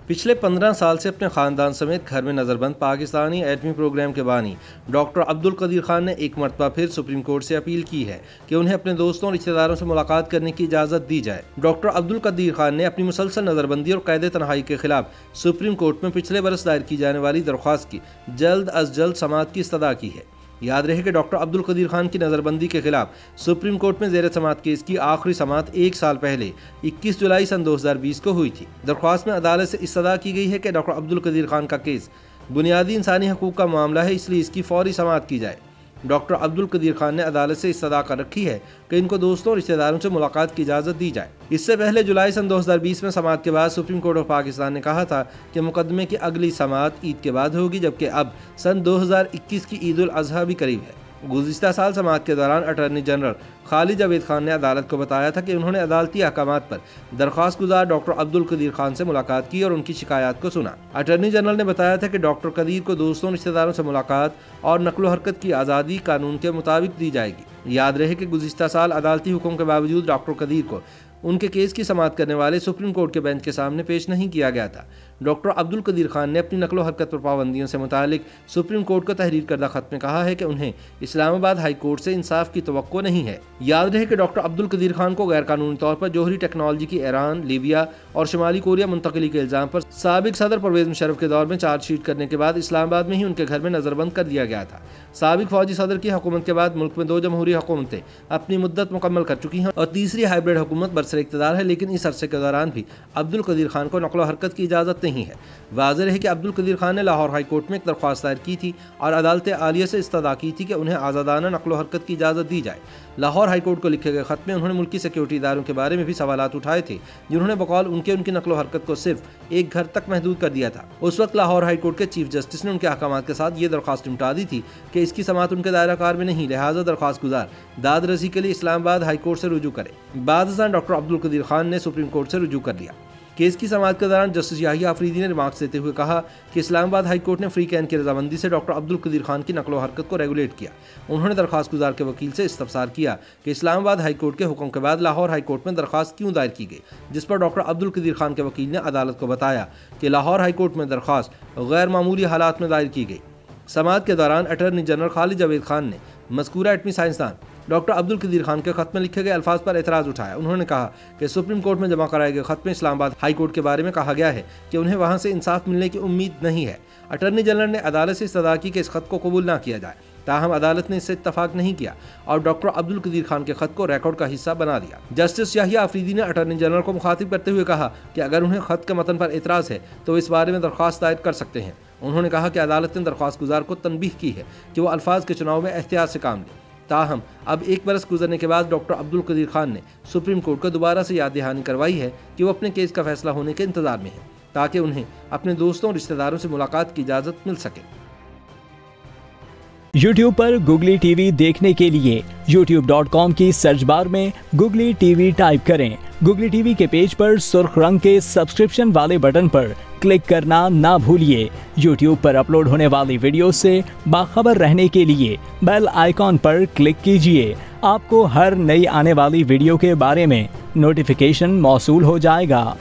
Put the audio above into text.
पिछले 15 साल से अपने ख़ानदान समेत घर में नज़रबंद पाकिस्तानी एटमी प्रोग्राम के बानी डॉक्टर अब्दुल कदीर खान ने एक मरतबा फिर सुप्रीम कोर्ट से अपील की है कि उन्हें अपने दोस्तों और रिश्तेदारों से मुलाकात करने की इजाज़त दी जाए। डॉक्टर अब्दुल कदीर खान ने अपनी मुसलसल नज़रबंदी और कैद तन्हाई के खिलाफ सुप्रीम कोर्ट में पिछले बरस दायर की जाने वाली दरख्वास्त की जल्द अज जल्द समाअत की इस्तदा की है। याद रहे कि डॉक्टर अब्दुल कदीर खान की नज़रबंदी के खिलाफ सुप्रीम कोर्ट में ज़ेर समाअत केस की आखिरी समाअत 1 साल पहले 21 जुलाई सन 2020 को हुई थी। दरख्वास्त में अदालत से इस्तदा की गई है कि डॉक्टर अब्दुल कदीर खान का केस बुनियादी इंसानी हकूक़ का मामला है, इसलिए इसकी फौरी समाअत की जाए। डॉक्टर अब्दुल कदीर खान ने अदालत से इस्तदा कर रखी है कि इनको दोस्तों और रिश्तेदारों से मुलाकात की इजाज़त दी जाए। इससे पहले जुलाई सन 2020 में समाअत के बाद सुप्रीम कोर्ट ऑफ पाकिस्तान ने कहा था कि मुकदमे की अगली समाअत ईद के बाद होगी, जबकि अब सन 2021 की ईद उल अज़हा भी करीब है। गुज़िश्ता साल समाअत के दौरान अटॉर्नी जनरल खालिद जावेद खान ने अदालत को बताया था कि उन्होंने अदालती अहकामात पर दरख्वास्त गुजार डॉक्टर अब्दुल कदीर खान से मुलाकात की और उनकी शिकायत को सुना। अटॉर्नी जनरल ने बताया था कि डॉक्टर कदीर को दोस्तों रिश्तेदारों से मुलाकात और नकलो हरकत की आज़ादी कानून के मुताबिक दी जाएगी। याद रहे कि गुज़िश्ता साल अदालती हुक्म के बावजूद डॉक्टर कदीर को उनके केस की समाअत करने वाले सुप्रीम कोर्ट के बेंच के सामने पेश नहीं किया गया था। डॉक्टर अब्दुल कदीर खान ने अपनी नकलो हरकत पर पाबंदियों से मुतालिक सुप्रीम कोर्ट को तहरीर करदा खत में कहा है कि उन्हें इस्लामाबाद हाई कोर्ट से इंसाफ की तवक्को नहीं है। याद रहे कि डॉक्टर अब्दुल कदीर खान को गैर कानूनी तौर पर जोहरी टेक्नोलॉजी की ईरान, लीबिया और शुमाली कोरिया मुंतकली के इल्ज़ाम पर साबिक सदर परवेज़ मुशर्रफ के दौर में चार्जशीट करने के बाद इस्लामाबाद में ही उनके घर में नज़रबंद कर दिया गया था। साबिक फौजी सदर की हुकूमत के बाद मुल्क में 2 जमहूरी हुकूमतें अपनी मुद्दत मुकम्मल कर चुकी हैं और तीसरी हाइब्रिड हुकूमत बरसर इक़्तिदार है, लेकिन इस अरसे के दौरान भी अब्दुल कदीर खान को नकलो हरकत की इजाज़त नहीं है। वाज़ेह है कि अब्दुल कदीर खान ने लाहौर हाई कोर्ट में एक दरख्वास्त दायर की थी और अदालत आलिया से इस्तदा की थी कि उन्हें आज़ादाना नकलो हरकत की इजाज़त दी जाए। लाहौर हाई कोर्ट को लिखे गए खत में उन्होंने मुल्की सिक्योरिटी इदारों के बारे में भी सवालात उठाए थे, जिन्होंने बकौल उनकी नकलो हरकत को सिर्फ एक घर तक महदूद कर दिया था। उस वक्त लाहौर हाई कोर्ट के चीफ जस्टिस ने उनके अहकाम के साथ ये दरख्वास्त निपटा दी थी कि इसकी समाअत उनके दायरा कार में नहीं, लिहाजा दरख्वास्त गुजार दाद रसी के लिए इस्लामाबाद हाई कोर्ट से रुजू करे। बाद डॉक्टर अब्दुल कदीर खान ने सुप्रीम कोर्ट से रुजू कर लिया। केस की समाअत के दौरान जस्टिस याहिया अफरीदी ने रिमार्क्स देते हुए कहा कि इस्लामाबाद हाई कोर्ट ने फ्री कैन की रजामंदी से डॉक्टर अब्दुल कदीर खान की नकलो हरकत को रेगुलेट किया। उन्होंने दरख्वास्त गुजार के वकील से इस्तफसार किया कि इस्लामाबाद हाई कोर्ट के हुक्म के बाद लाहौर हाई कोर्ट में दरख्वास्त क्यों दायर की गई, जिस पर डॉक्टर अब्दुल कदीर खान के वकील ने अदालत को बताया कि लाहौर हाई कोर्ट में दरख्वास्त गैर मामूली हालात में दायर की गई। समाअत के दौरान अटॉर्नी जनरल खालिद जावेद खान ने मज़कूरा एटमी साइंसदान डॉक्टर अब्दुल कदीर खान के खत में लिखे गए अल्फाज पर एतराज़ उठाया। उन्होंने कहा कि सुप्रीम कोर्ट में जमा कराए गए खत में इस्लामाबाद हाई कोर्ट के बारे में कहा गया है कि उन्हें वहां से इंसाफ मिलने की उम्मीद नहीं है। अटॉर्नी जनरल ने अदालत से इस्तदा की कि इस खत को कबूल ना किया जाए, ताहम अदालत ने इससे इत्तफाक नहीं किया और डॉक्टर अब्दुल कदीर खान के खत को रिकॉर्ड का हिस्सा बना दिया। जस्टिस याहिया अफरीदी ने अटॉर्नी जनरल को मुखातिब करते हुए कहा कि अगर उन्हें खत के मतन पर एतराज़ है तो इस बारे में दरख्वास्त दायर कर सकते हैं। उन्होंने कहा कि अदालत ने दरख्वास्त गुजार को तनबीह की है कि वो अल्फाज के चुनाव में एहतियात से काम लें। ताहम अब 1 बरस गुजरने के बाद डॉक्टर अब्दुल कदीर खान ने सुप्रीम कोर्ट को दोबारा से याद दहानी करवाई है कि वो अपने केस का फैसला होने के इंतजार में है, ताकि उन्हें अपने दोस्तों और रिश्तेदारों से मुलाकात की इजाज़त मिल सके। YouTube पर गुगली टीवी देखने के लिए youtube.com की सर्च बार में गुगली टीवी टाइप करें। गुगली टीवी के पेज पर सुर्ख रंग के सब्सक्रिप्शन वाले बटन पर क्लिक करना ना भूलिए। YouTube पर अपलोड होने वाली वीडियो से बाखबर रहने के लिए बेल आइकॉन पर क्लिक कीजिए। आपको हर नई आने वाली वीडियो के बारे में नोटिफिकेशन मौसूल हो जाएगा।